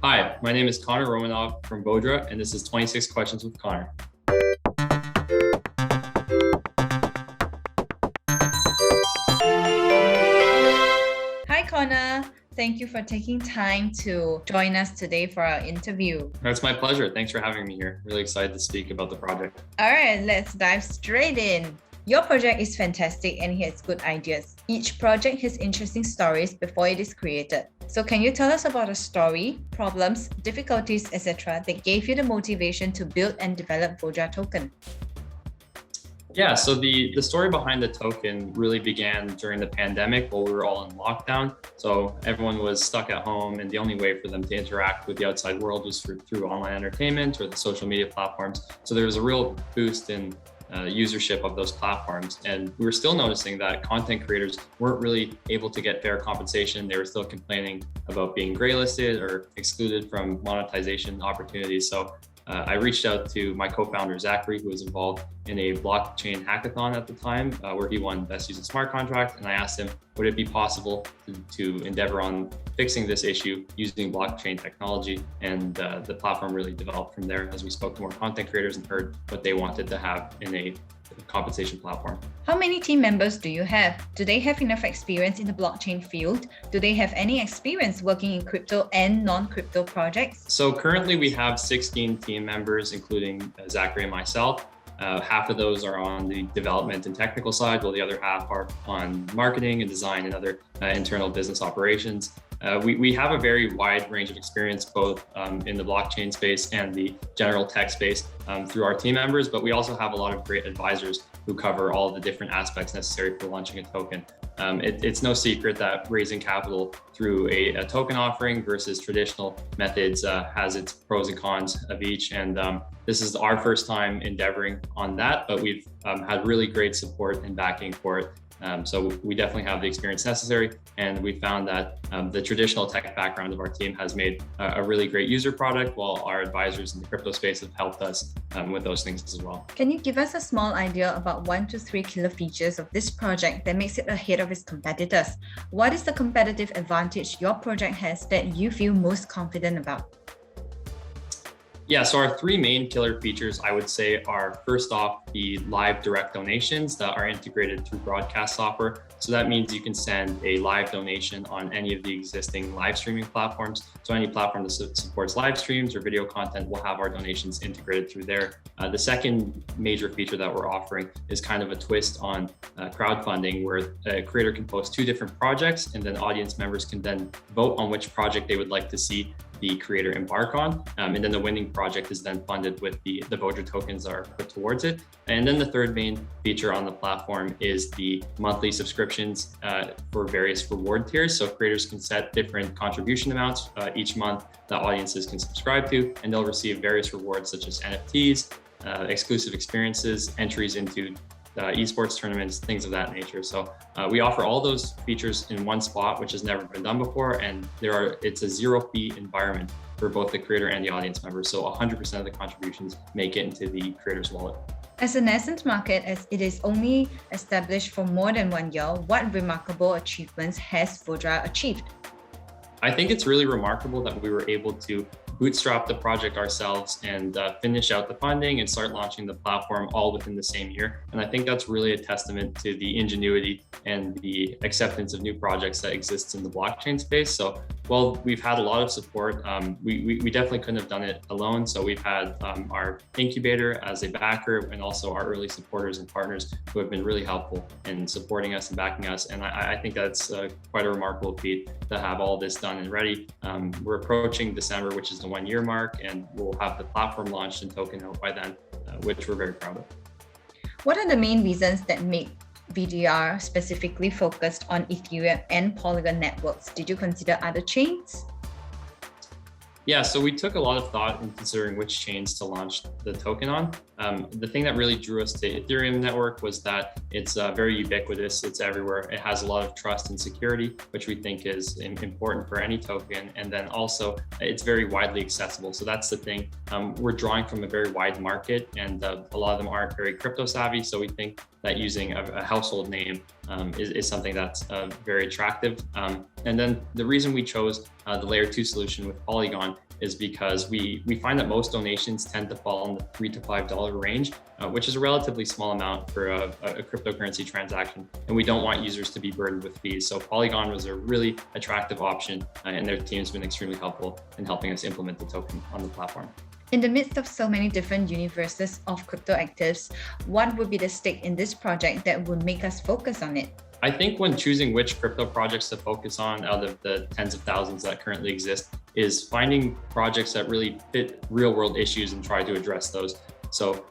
Hi, my name is Connor Romanov from Vodra, and this is 26 Questions with Connor. Hi, Connor. Thank you for taking time to join us today for our interview. It's my pleasure. Thanks for having me here. Really excited to speak about the project. All right, let's dive straight in. Your project is fantastic and it has good ideas. Each project has interesting stories before it is created. So can you tell us about a story, problems, difficulties, etc. that gave you the motivation to build and develop Vodra token? Yeah, so the story behind the token really began during the pandemic while we were all in lockdown. So everyone was stuck at home, and the only way for them to interact with the outside world was through online entertainment or the social media platforms. So there was a real boost in usership of those platforms. And we were still noticing that content creators weren't really able to get fair compensation. They were still complaining about being graylisted or excluded from monetization opportunities. So I reached out to my co-founder, Zachary, who was involved in a blockchain hackathon at the time, where he won Best Use of Smart Contract. And I asked him, would it be possible to endeavor on fixing this issue using blockchain technology? And the platform really developed from there as we spoke to more content creators and heard what they wanted to have in a compensation platform. How many team members do you have? Do they have enough experience in the blockchain field? Do they have any experience working in crypto and non-crypto projects? So currently we have 16 team members, including Zachary and myself. Half of those are on the development and technical side, while the other half are on marketing and design and other internal business operations. We have a very wide range of experience, both in the blockchain space and the general tech space through our team members, but we also have a lot of great advisors who cover all the different aspects necessary for launching a token. It's no secret that raising capital through a token offering versus traditional methods has its pros and cons of each. And this is our first time endeavoring on that, but we've had really great support and backing for it. So we definitely have the experience necessary, and we found that the traditional tech background of our team has made a really great user product, while our advisors in the crypto space have helped us with those things as well. Can you give us a small idea about 1 to 3 killer features of this project that makes it ahead of its competitors? What is the competitive advantage your project has that you feel most confident about? Yeah, so our 3 main killer features, I would say, are first off, the live direct donations that are integrated through broadcast software. So that means you can send a live donation on any of the existing live streaming platforms. So any platform that supports live streams or video content will have our donations integrated through there. The second major feature that we're offering is kind of a twist on crowdfunding, where a creator can post 2 different projects, and then audience members can then vote on which project they would like to see the creator embark on. And then the winning project is then funded with the Vodra tokens that are put towards it. And then the third main feature on the platform is the monthly subscriptions for various reward tiers. So creators can set different contribution amounts each month that audiences can subscribe to, and they'll receive various rewards such as NFTs, exclusive experiences, entries into esports tournaments, things of that nature. So we offer all those features in one spot, which has never been done before. And it's a 0-fee environment for both the creator and the audience members. So 100% of the contributions make it into the creator's wallet. As a nascent market, as it is only established for more than 1 year, what remarkable achievements has Vodra achieved? I think it's really remarkable that we were able to bootstrap the project ourselves and finish out the funding and start launching the platform all within the same year. And I think that's really a testament to the ingenuity and the acceptance of new projects that exists in the blockchain space. So while we've had a lot of support, we definitely couldn't have done it alone. So we've had our incubator as a backer, and also our early supporters and partners who have been really helpful in supporting us and backing us. And I think that's quite a remarkable feat to have all this done and ready. We're approaching December, which is the 1-year mark, and we'll have the platform launched and token out by then, which we're very proud of. What are the main reasons that make VDR specifically focused on Ethereum and Polygon networks? Did you consider other chains? Yeah, so we took a lot of thought in considering which chains to launch the token on. The thing that really drew us to Ethereum network was that it's very ubiquitous, it's everywhere. It has a lot of trust and security, which we think is important for any token. And then also it's very widely accessible. So that's the thing. We're drawing from a very wide market, and a lot of them aren't very crypto savvy. So we think that using a household name is something that's very attractive. And then the reason we chose the layer 2 solution with Polygon is because we find that most donations tend to fall in the $3 to $5 range, which is a relatively small amount for a cryptocurrency transaction. And we don't want users to be burdened with fees. So Polygon was a really attractive option, and their team's been extremely helpful in helping us implement the token on the platform. In the midst of so many different universes of crypto actives, what would be the stake in this project that would make us focus on it? I think when choosing which crypto projects to focus on out of the tens of thousands that currently exist is finding projects that really fit real world issues and try to address those. So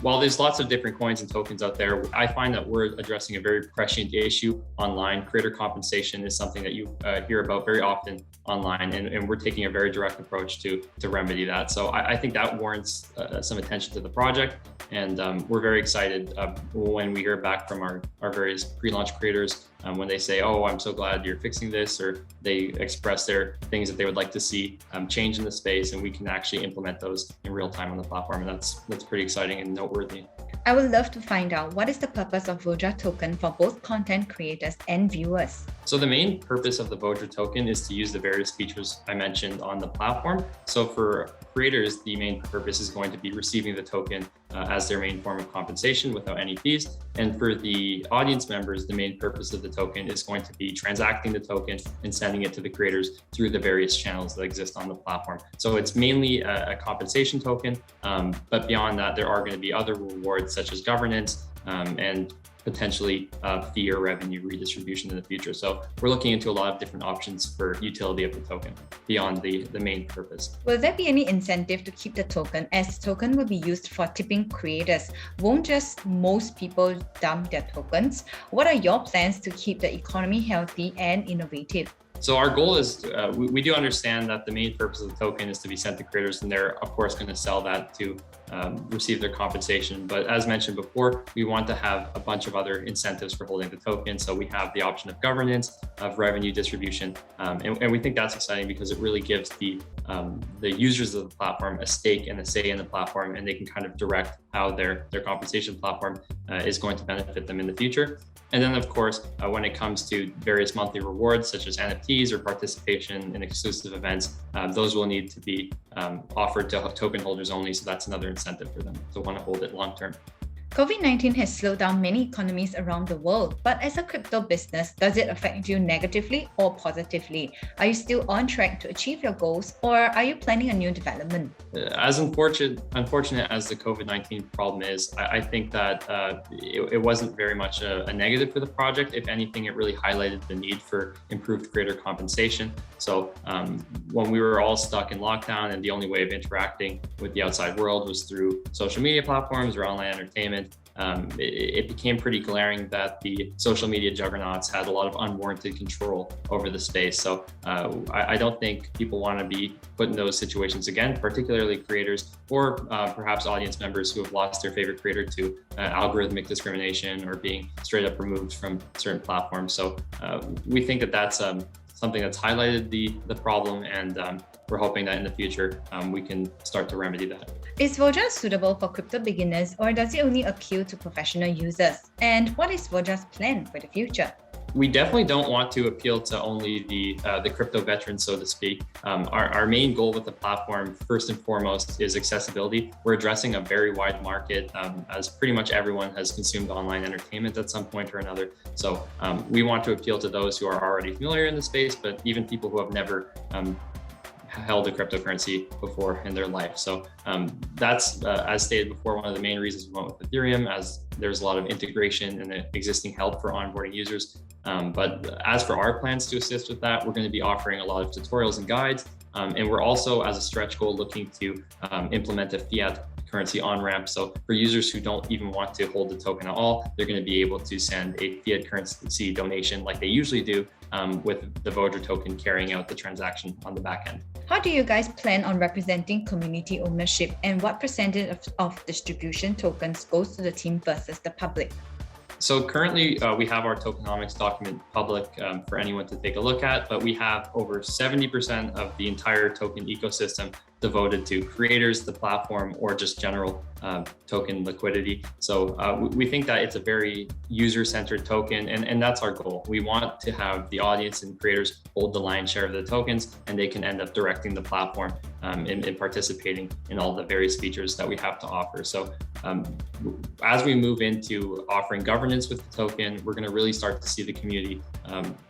while there's lots of different coins and tokens out there, I find that we're addressing a very prescient issue online. Creator compensation is something that you hear about very often online, and we're taking a very direct approach to remedy that. So I think that warrants some attention to the project, and we're very excited when we hear back from our various pre-launch creators when they say, "Oh, I'm so glad you're fixing this," or they express their things that they would like to see change in the space, and we can actually implement those in real time on the platform, and that's pretty exciting and noteworthy. I would love to find out what is the purpose of Vodra token for both content creators and viewers. So the main purpose of the Vodra token is to use the various features I mentioned on the platform. So for creators, the main purpose is going to be receiving the token as their main form of compensation without any fees. And for the audience members, the main purpose of the token is going to be transacting the token and sending it to the creators through the various channels that exist on the platform. So it's mainly a compensation token, but beyond that, there are going to be other rewards such as governance and potentially fee or revenue redistribution in the future. So we're looking into a lot of different options for utility of the token beyond the main purpose. Will there be any incentive to keep the token, as the token will be used for tipping creators? Won't just most people dump their tokens? What are your plans to keep the economy healthy and innovative? So our goal is, we do understand that the main purpose of the token is to be sent to creators, and they're of course going to sell that to receive their compensation. But as mentioned before, we want to have a bunch of other incentives for holding the token. So we have the option of governance, of revenue distribution, and we think that's exciting because it really gives the users of the platform a stake and a say in the platform, and they can kind of direct how their compensation platform is going to benefit them in the future. And then, of course, when it comes to various monthly rewards, such as NFTs or participation in exclusive events, those will need to be offered to token holders only. So that's another incentive for them to want to hold it long term. COVID-19 has slowed down many economies around the world, but as a crypto business, does it affect you negatively or positively? Are you still on track to achieve your goals, or are you planning a new development? As unfortunate as the COVID-19 problem is, I think that it wasn't very much a negative for the project. If anything, it really highlighted the need for improved creator compensation. So when we were all stuck in lockdown and the only way of interacting with the outside world was through social media platforms or online entertainment, it became pretty glaring that the social media juggernauts had a lot of unwarranted control over the space. So I don't think people want to be put in those situations again, particularly creators or perhaps audience members who have lost their favorite creator to algorithmic discrimination or being straight up removed from certain platforms. So we think that that's something that's highlighted the problem, and we're hoping that in the future we can start to remedy that. Is Vodra suitable for crypto beginners, or does it only appeal to professional users? And what is Vodra's plan for the future? We definitely don't want to appeal to only the crypto veterans, so to speak. Our main goal with the platform, first and foremost, is accessibility. We're addressing a very wide market, as pretty much everyone has consumed online entertainment at some point or another. So we want to appeal to those who are already familiar in the space, but even people who have never held a cryptocurrency before in their life. So that's, as stated before, one of the main reasons we went with Ethereum, as there's a lot of integration and existing help for onboarding users. But as for our plans to assist with that, we're going to be offering a lot of tutorials and guides. And we're also, as a stretch goal, looking to implement a fiat currency on-ramp. So for users who don't even want to hold the token at all, they're going to be able to send a fiat currency donation like they usually do, with the Vodra token carrying out the transaction on the back end. How do you guys plan on representing community ownership, and what percentage of distribution tokens goes to the team versus the public? So currently we have our tokenomics document public for anyone to take a look at, but we have over 70% of the entire token ecosystem devoted to creators, the platform, or just general token liquidity. So we think that it's a very user-centered token, and that's our goal. We want to have the audience and creators hold the lion's share of the tokens, and they can end up directing the platform in participating in all the various features that we have to offer. So as we move into offering governance with the token, we're going to really start to see the community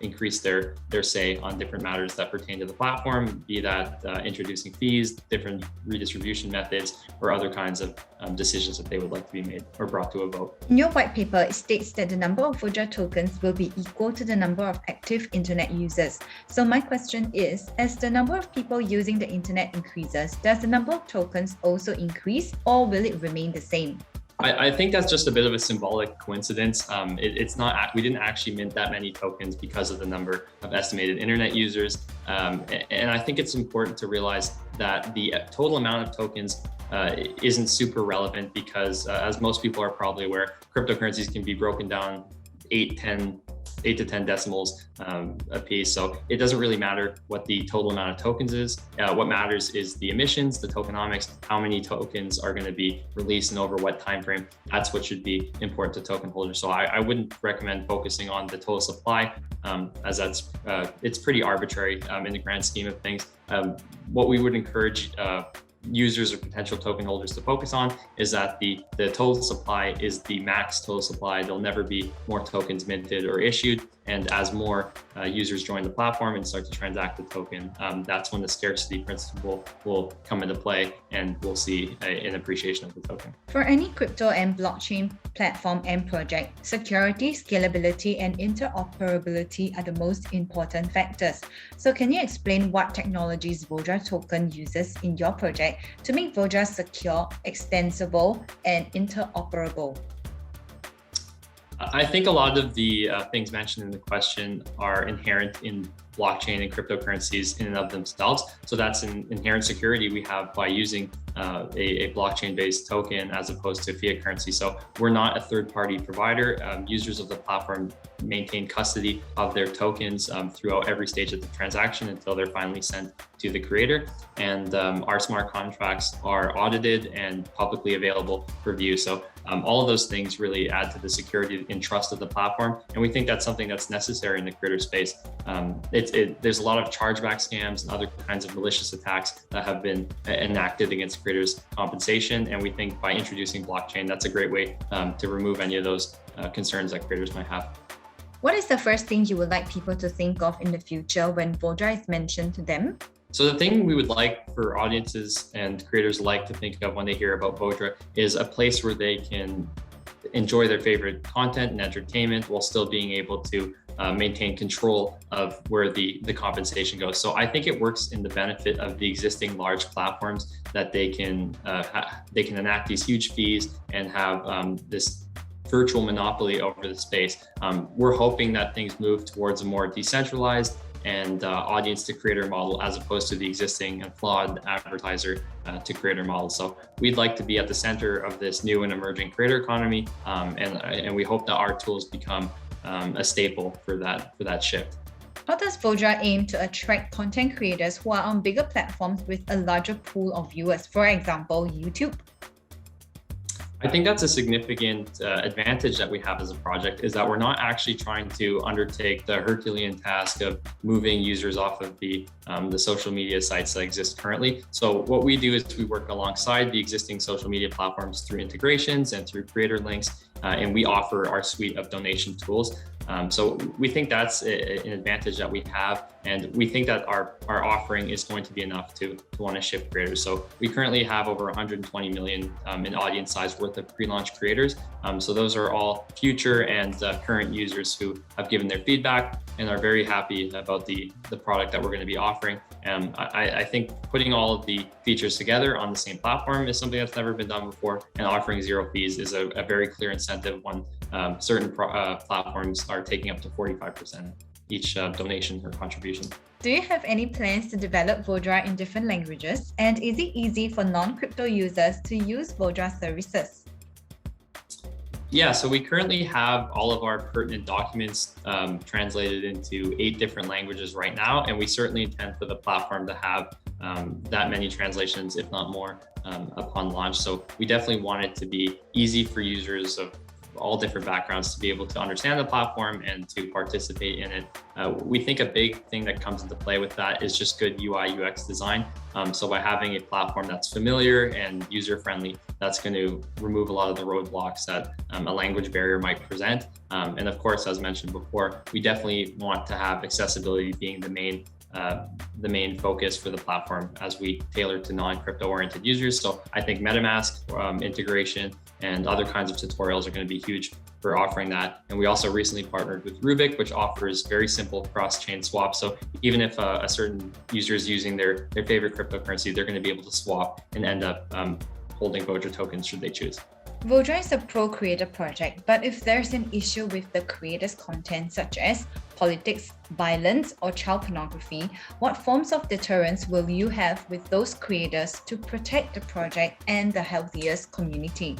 increase their say on different matters that pertain to the platform, be that introducing fees, different redistribution methods, or other kinds of decisions that they would like to be made or brought to a vote. In your white paper, it states that the number of Vodra tokens will be equal to the number of active internet users. So my question is, as the number of people using the internet increases, does the number of tokens also increase, or will it remain the same? I think that's just a bit of a symbolic coincidence. It's not, we didn't actually mint that many tokens because of the number of estimated internet users. And I think it's important to realize that the total amount of tokens isn't super relevant because as most people are probably aware, cryptocurrencies can be broken down 8 to 10 decimals a piece. So it doesn't really matter what the total amount of tokens is. What matters is the emissions, the tokenomics, how many tokens are going to be released and over what time frame. That's what should be important to token holders. So I wouldn't recommend focusing on the total supply as that's it's pretty arbitrary in the grand scheme of things. What we would encourage users or potential token holders to focus on is that the total supply is the max total supply. There'll never be more tokens minted or issued. And as more users join the platform and start to transact the token, that's when the scarcity principle will come into play and we'll see an appreciation of the token. For any crypto and blockchain platform and project, security, scalability, and interoperability are the most important factors. So can you explain what technologies Vodra token uses in your project to make Vodra secure, extensible, and interoperable? I think a lot of the things mentioned in the question are inherent in blockchain and cryptocurrencies in and of themselves. So that's an inherent security we have by using a blockchain-based token as opposed to fiat currency. So we're not a third-party provider. Users of the platform maintain custody of their tokens throughout every stage of the transaction until they're finally sent to the creator. And our smart contracts are audited and publicly available for view. So all of those things really add to the security and trust of the platform. And we think that's something that's necessary in the creator space. There's a lot of chargeback scams and other kinds of malicious attacks that have been enacted against creators' compensation. And we think by introducing blockchain, that's a great way to remove any of those concerns that creators might have. What is the first thing you would like people to think of in the future when Vodra is mentioned to them? So the thing we would like for audiences and creators like to think of when they hear about Vodra is a place where they can enjoy their favorite content and entertainment while still being able to maintain control of where the compensation goes. So I think it works in the benefit of the existing large platforms that they can enact these huge fees and have this virtual monopoly over the space. We're hoping that things move towards a more decentralized and audience to creator model as opposed to the existing and flawed advertiser to creator model. So we'd like to be at the center of this new and emerging creator economy, and we hope that our tools become a staple for that shift. How does Vodra aim to attract content creators who are on bigger platforms with a larger pool of viewers, for example, YouTube? I think that's a significant advantage that we have as a project is that we're not actually trying to undertake the Herculean task of moving users off of the social media sites that exist currently. So what we do is we work alongside the existing social media platforms through integrations and through creator links, and we offer our suite of donation tools. So we think that's an advantage that we have, and we think that our offering is going to be enough to want to shift creators. So we currently have over 120 million in audience size worth of pre-launch creators. So those are all future and current users who have given their feedback and are very happy about the product that we're going to be offering. I think putting all of the features together on the same platform is something that's never been done before, and offering zero fees is a very clear incentive when certain platforms are taking up to 45% each donation or contribution. Do you have any plans to develop Vodra in different languages? And is it easy for non-crypto users to use Vodra services? Yeah, so we currently have all of our pertinent documents translated into 8 different languages right now, and we certainly intend for the platform to have that many translations, if not more, upon launch. So we definitely want it to be easy for users of all different backgrounds to be able to understand the platform and to participate in it. We think a big thing that comes into play with that is just good UI UX design. So by having a platform that's familiar and user-friendly, that's going to remove a lot of the roadblocks that a language barrier might present. And of course, as mentioned before, we definitely want to have accessibility being the main focus for the platform as we tailor to non-crypto oriented users. So I think MetaMask integration and other kinds of tutorials are going to be huge for offering that. And we also recently partnered with Rubik, which offers very simple cross-chain swaps. So even if a certain user is using their favorite cryptocurrency, they're going to be able to swap and end up holding Vodra tokens should they choose. Vodra is a pro-creator project, but if there's an issue with the creator's content such as politics, violence, or child pornography, what forms of deterrence will you have with those creators to protect the project and the healthiest community?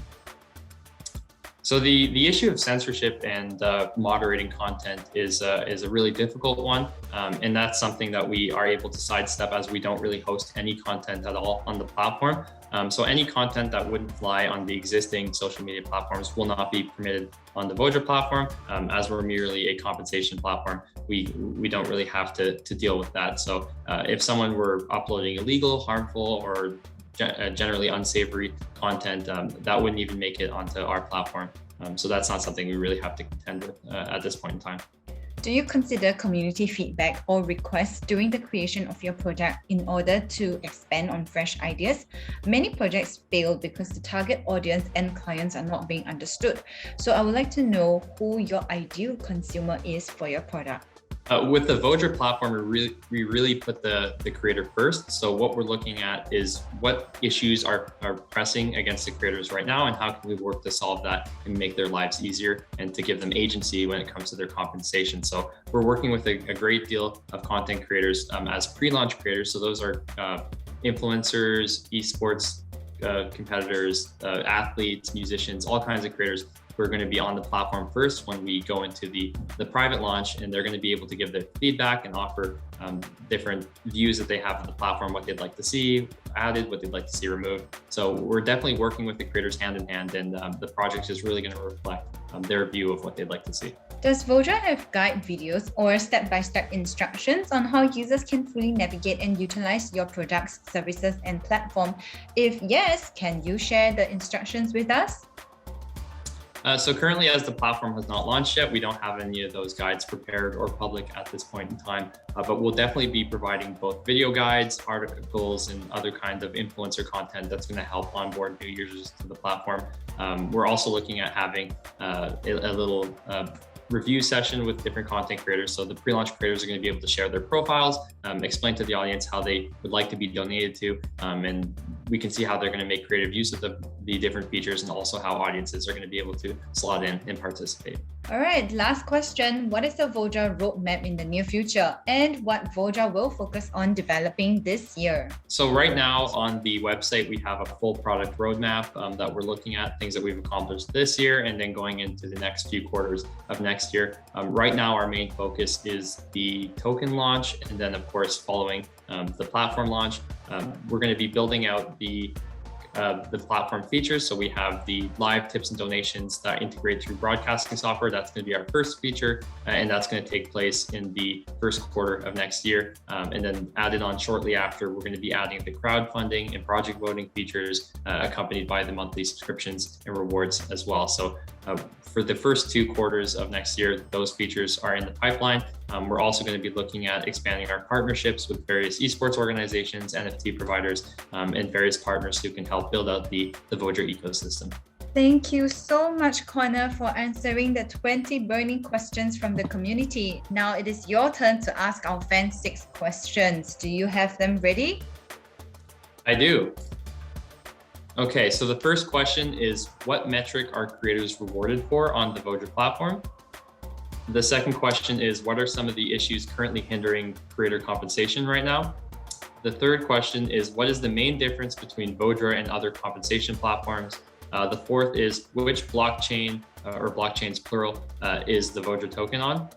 So the issue of censorship and moderating content is a really difficult one, and that's something that we are able to sidestep as we don't really host any content at all on the platform. So any content that wouldn't fly on the existing social media platforms will not be permitted on the Vodra platform. As we're merely a compensation platform, we don't really have to deal with that. So if someone were uploading illegal, harmful, or generally unsavory content, that wouldn't even make it onto our platform. So that's not something we really have to contend with at this point in time. Do you consider community feedback or requests during the creation of your project in order to expand on fresh ideas? Many projects fail because the target audience and clients are not being understood. So I would like to know who your ideal consumer is for your product. With the Vodra platform, we really put the creator first. So what we're looking at is what issues are pressing against the creators right now, and how can we work to solve that and make their lives easier and to give them agency when it comes to their compensation. So we're working with a great deal of content creators as pre-launch creators. So those are influencers, esports competitors, athletes, musicians, all kinds of creators who are going to be on the platform first when we go into the private launch, and they're going to be able to give their feedback and offer different views that they have of the platform, what they'd like to see added, what they'd like to see removed. So we're definitely working with the creators hand in hand, and the project is really going to reflect their view of what they'd like to see. Does Vodra have guide videos or step-by-step instructions on how users can fully navigate and utilize your products, services, and platform? If yes, can you share the instructions with us? So currently, as the platform has not launched yet, we don't have any of those guides prepared or public at this point in time, but we'll definitely be providing both video guides, articles, and other kinds of influencer content that's going to help onboard new users to the platform. We're also looking at having a little review session with different content creators. So the pre-launch creators are going to be able to share their profiles, explain to the audience how they would like to be donated to, and we can see how they're going to make creative use of the different features, and also how audiences are going to be able to slot in and participate. All right, last question. What is the Vodra roadmap in the near future, and what Vodra will focus on developing this year? So right now on the website, we have a full product roadmap that we're looking at, things that we've accomplished this year, and then going into the next few quarters of next year. Right now, our main focus is the token launch, and then of course, following the platform launch, we're going to be building out the platform features. So we have the live tips and donations that integrate through broadcasting software. That's going to be our first feature, and that's going to take place in the first quarter of next year. And then added on shortly after, we're going to be adding the crowdfunding and project voting features, accompanied by the monthly subscriptions and rewards as well. So for the first 2 quarters of next year, those features are in the pipeline. We're also going to be looking at expanding our partnerships with various esports organizations, NFT providers, and various partners who can help build out the Vodra ecosystem. Thank you so much, Connor, for answering the 20 burning questions from the community. Now it is your turn to ask our fans 6 questions. Do you have them ready? I do. Okay, so the first question is, what metric are creators rewarded for on the Vodra platform? The second question is, what are some of the issues currently hindering creator compensation right now? The third question is, what is the main difference between Vodra and other compensation platforms? The fourth is, which blockchain, or blockchains plural, is the Vodra token on?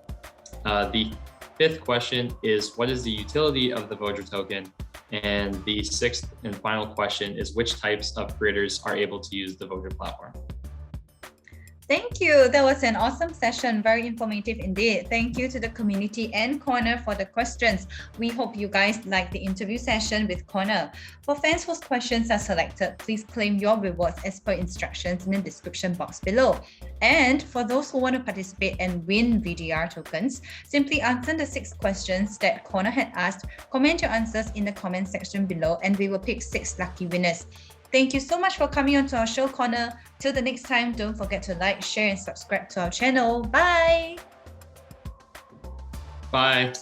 The fifth question is, what is the utility of the Vodra token? And the sixth and final question is which types of creators are able to use the Vodra platform? Thank you. That was an awesome session. Very informative indeed. Thank you to the community and Connor for the questions. We hope you guys like the interview session with Connor. For fans whose questions are selected, please claim your rewards as per instructions in the description box below. And for those who want to participate and win VDR tokens, simply answer the 6 questions that Connor had asked. Comment your answers in the comment section below and we will pick 6 lucky winners. Thank you so much for coming on to our show, Connor. Till the next time, don't forget to like, share, and subscribe to our channel. Bye! Bye!